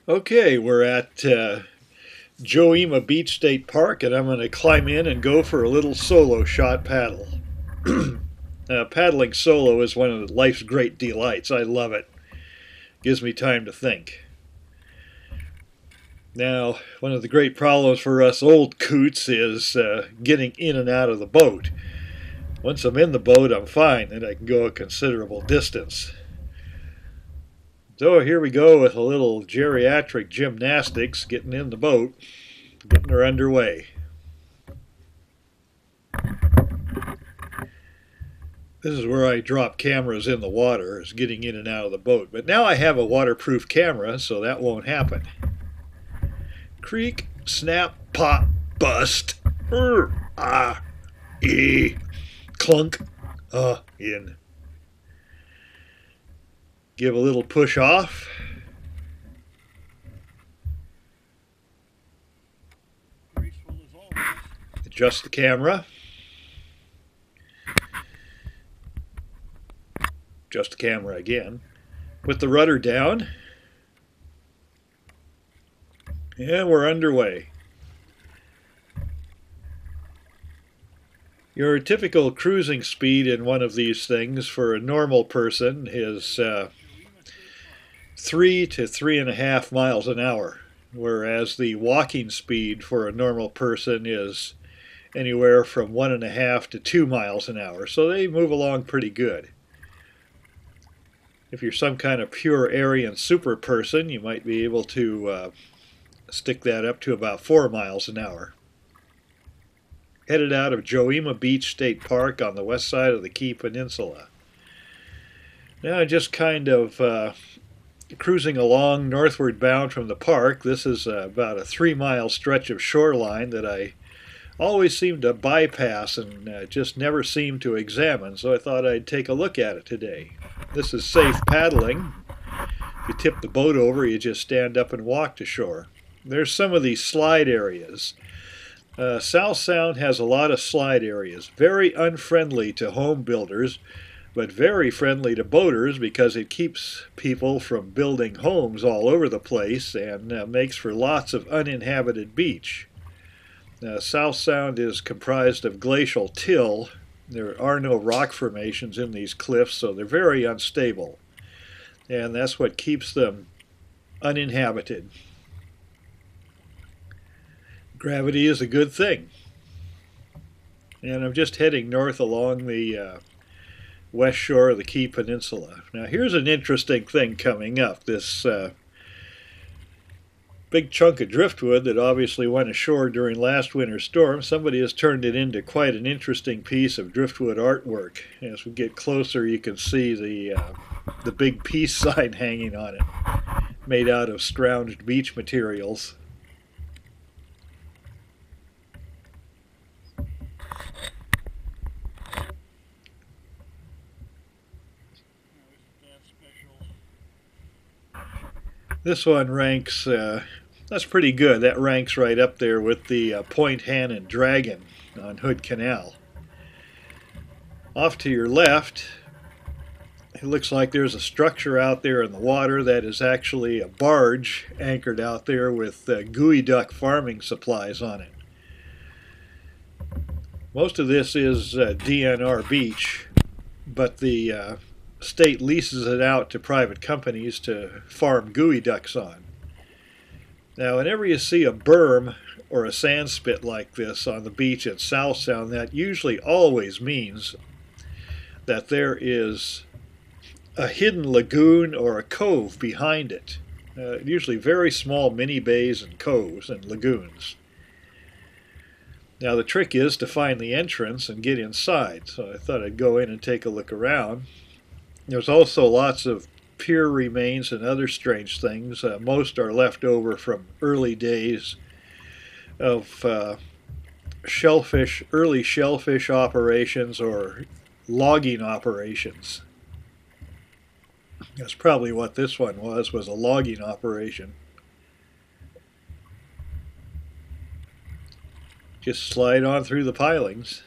Okay, we're at Joema Beach State Park, and I'm going to climb in and go for a little solo shot paddle. Paddling solo is one of life's great delights. I love it. Gives me time to think. Now, one of the great problems for us old coots is getting in and out of the boat. Once I'm in the boat, I'm fine, and I can go a considerable distance. So here we go with a little geriatric gymnastics, getting in the boat, getting her underway. This is where I drop cameras in the water, is getting in and out of the boat. But now I have a waterproof camera, so that won't happen. Creak, snap, pop, bust. Clunk, in. Give a little push off. Adjust the camera. Adjust the camera again. Put the rudder down. And we're underway. Your typical cruising speed in one of these things for a normal person is 3 to 3.5 miles an hour, whereas the walking speed for a normal person is anywhere from 1.5 to 2 miles an hour. So they move along pretty good. If you're some kind of pure Aryan super person, you might be able to stick that up to about 4 miles an hour. Headed out of Joema Beach State Park on the west side of the Key Peninsula. Now just kind of cruising along northward bound from the park. This is about a 3-mile stretch of shoreline that I always seem to bypass and just never seem to examine, so I thought I'd take a look at it today. This is safe paddling. If you tip the boat over, you just stand up and walk to shore. There's some of these slide areas. South Sound has a lot of slide areas. Very unfriendly to home builders, but very friendly to boaters because it keeps people from building homes all over the place and makes for lots of uninhabited beach. South Sound is comprised of glacial till. There are no rock formations in these cliffs, so they're very unstable. And that's what keeps them uninhabited. Gravity is a good thing. And I'm just heading north along the west shore of the Key Peninsula. Now here's an interesting thing coming up. This big chunk of driftwood that obviously went ashore during last winter's storm, somebody has turned it into quite an interesting piece of driftwood artwork. As we get closer, you can see the big peace sign hanging on it, made out of scrounged beach materials. This one ranks, that's pretty good. That ranks right up there with the Point Hannon Dragon on Hood Canal. Off to your left, it looks like there's a structure out there in the water that is actually a barge anchored out there with gooey duck farming supplies on it. Most of this is DNR beach, but the state leases it out to private companies to farm gooey ducks on. Now, whenever you see a berm or a sand spit like this on the beach at South Sound, that usually always means that there is a hidden lagoon or a cove behind it. Usually very small mini bays and coves and lagoons. Now the trick is to find the entrance and get inside, so I thought I'd go in and take a look around. There's also lots of pier remains and other strange things. Most are left over from early days of early shellfish operations or logging operations. That's probably what this one was a logging operation. Just slide on through the pilings.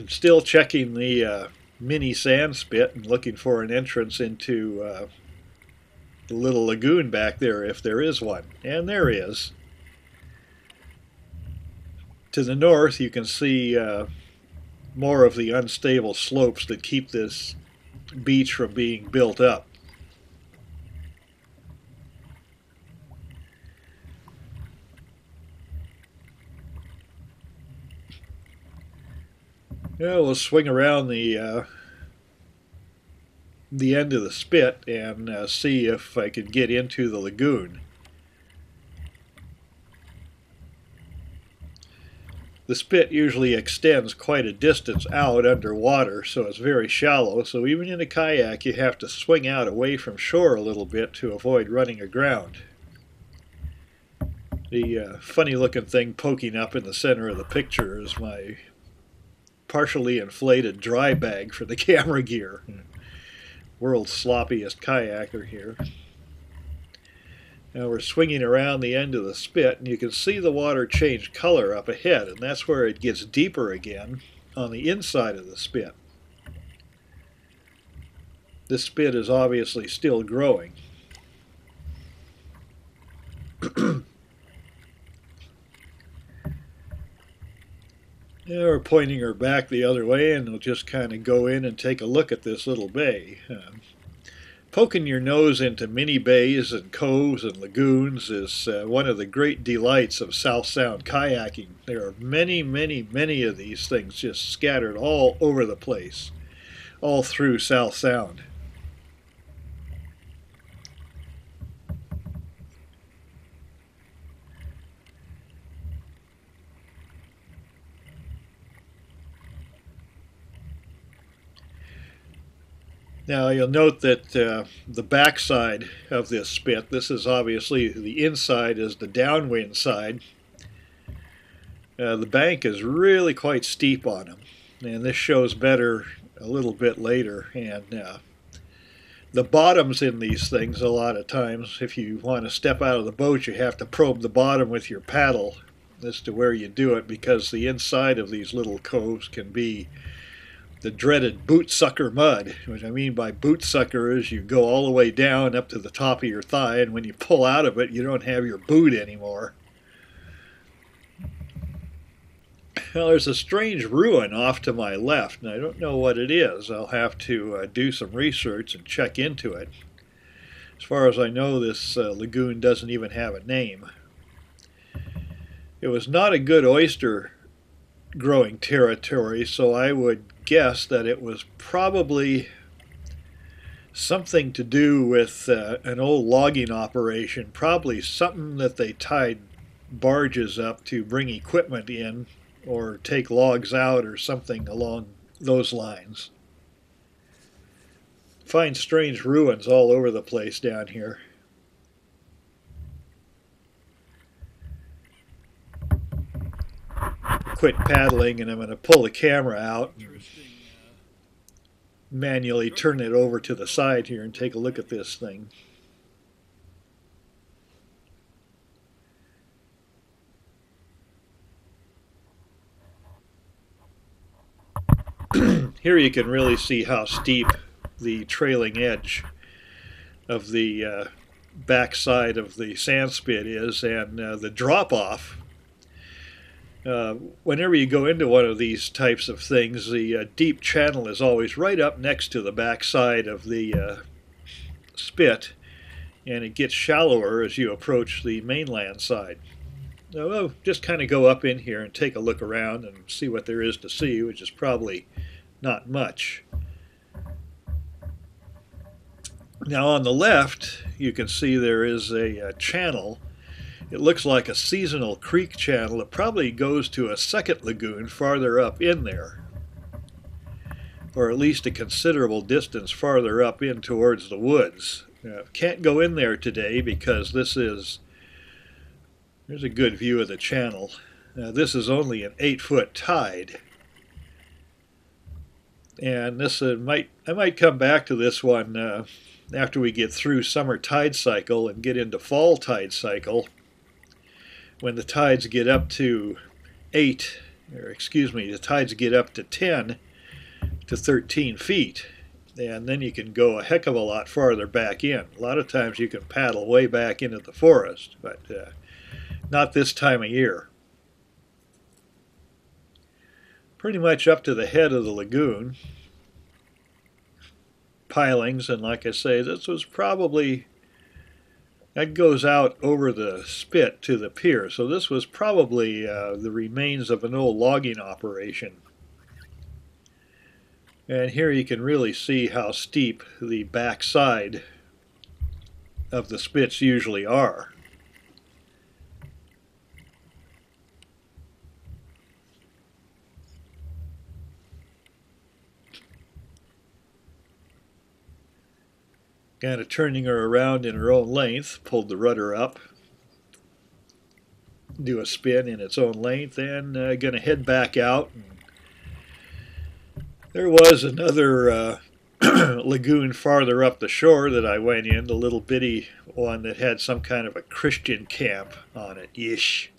Still checking the mini sand spit and looking for an entrance into the little lagoon back there, if there is one. And there is. To the north, you can see more of the unstable slopes that keep this beach from being built up. Yeah, we'll swing around the end of the spit and see if I can get into the lagoon. The spit usually extends quite a distance out underwater, so it's very shallow, so even in a kayak you have to swing out away from shore a little bit to avoid running aground. The funny looking thing poking up in the center of the picture is my partially inflated dry bag for the camera gear. World's sloppiest kayaker here. Now we're swinging around the end of the spit, and you can see the water change color up ahead, and that's where it gets deeper again on the inside of the spit. This spit is obviously still growing. Yeah, we're pointing her back the other way, and we'll just kind of go in and take a look at this little bay. Poking your nose into mini bays and coves and lagoons is one of the great delights of South Sound kayaking. There are many, many, many of these things just scattered all over the place, all through South Sound. Now you'll note that the backside of this spit, this is obviously the inside is the downwind side. The bank is really quite steep on them, and this shows better a little bit later. And the bottoms in these things, a lot of times, if you want to step out of the boat, you have to probe the bottom with your paddle as to where you do it, because the inside of these little coves can be the dreaded boot sucker mud. What I mean by boot sucker is you go all the way down up to the top of your thigh, and when you pull out of it, you don't have your boot anymore. Well, there's a strange ruin off to my left, and I don't know what it is. I'll have to do some research and check into it. As far as I know, this lagoon doesn't even have a name. It was not a good oyster growing territory, so I would guess that it was probably something to do with an old logging operation, probably something that they tied barges up to bring equipment in or take logs out or something along those lines. Find strange ruins all over the place down here. Quit paddling, and I'm going to pull the camera out and manually turn it over to the side here and take a look at this thing. Here you can really see how steep the trailing edge of the backside of the sand spit is, and the drop-off. Whenever you go into one of these types of things, the deep channel is always right up next to the backside of the spit, and it gets shallower as you approach the mainland side. So we'll just kind of go up in here and take a look around and see what there is to see, which is probably not much. Now on the left, you can see there is a channel. It looks like a seasonal creek channel. It probably goes to a second lagoon farther up in there, or at least a considerable distance farther up in towards the woods. Can't go in there today because there's a good view of the channel. This is only an 8-foot tide, and this I might come back to this one after we get through summer tide cycle and get into fall tide cycle, when the tides get up to the tides get up to 10 to 13 feet. And then you can go a heck of a lot farther back in. A lot of times you can paddle way back into the forest, but not this time of year. Pretty much up to the head of the lagoon. Pilings, and like I say, this was probably, that goes out over the spit to the pier, so this was probably the remains of an old logging operation. And here you can really see how steep the backside of the spits usually are. Kind of turning her around in her own length, pulled the rudder up, do a spin in its own length, and going to head back out. There was another lagoon farther up the shore that I went in, the little bitty one that had some kind of a Christian camp on it. Yeesh.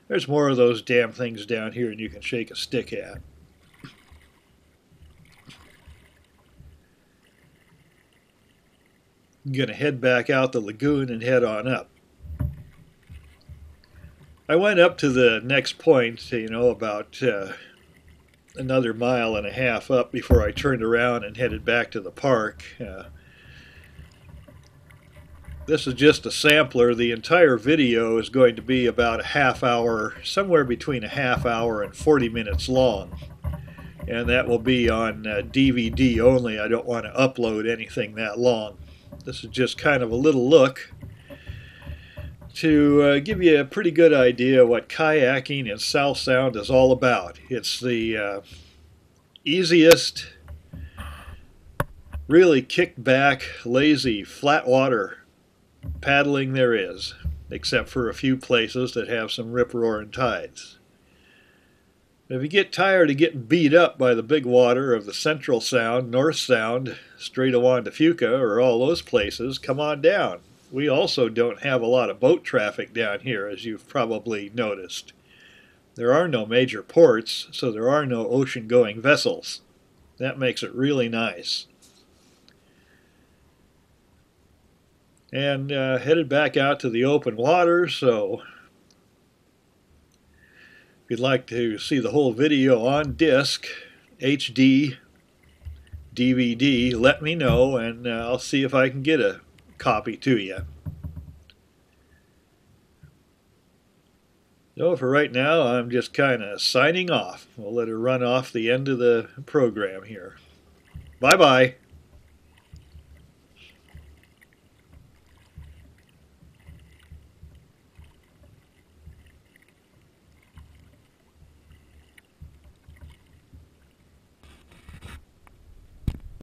There's more of those damn things down here than you can shake a stick at. I'm going to head back out the lagoon and head on up. I went up to the next point, about another mile and a half up before I turned around and headed back to the park. This is just a sampler. The entire video is going to be about a half hour, somewhere between a half hour and 40 minutes long. And that will be on DVD only. I don't want to upload anything that long. This is just kind of a little look to give you a pretty good idea what kayaking in South Sound is all about. It's the easiest, really kicked back, lazy, flat water paddling there is, except for a few places that have some rip-roaring tides. If you get tired of getting beat up by the big water of the Central Sound, North Sound, Strait of Juan de Fuca, or all those places, come on down. We also don't have a lot of boat traffic down here, as you've probably noticed. There are no major ports, so there are no ocean-going vessels. That makes it really nice. And headed back out to the open water, so if you'd like to see the whole video on disc, HD, DVD, let me know, and I'll see if I can get a copy to you. So for right now, I'm just kind of signing off. We'll let her run off the end of the program here. Bye-bye.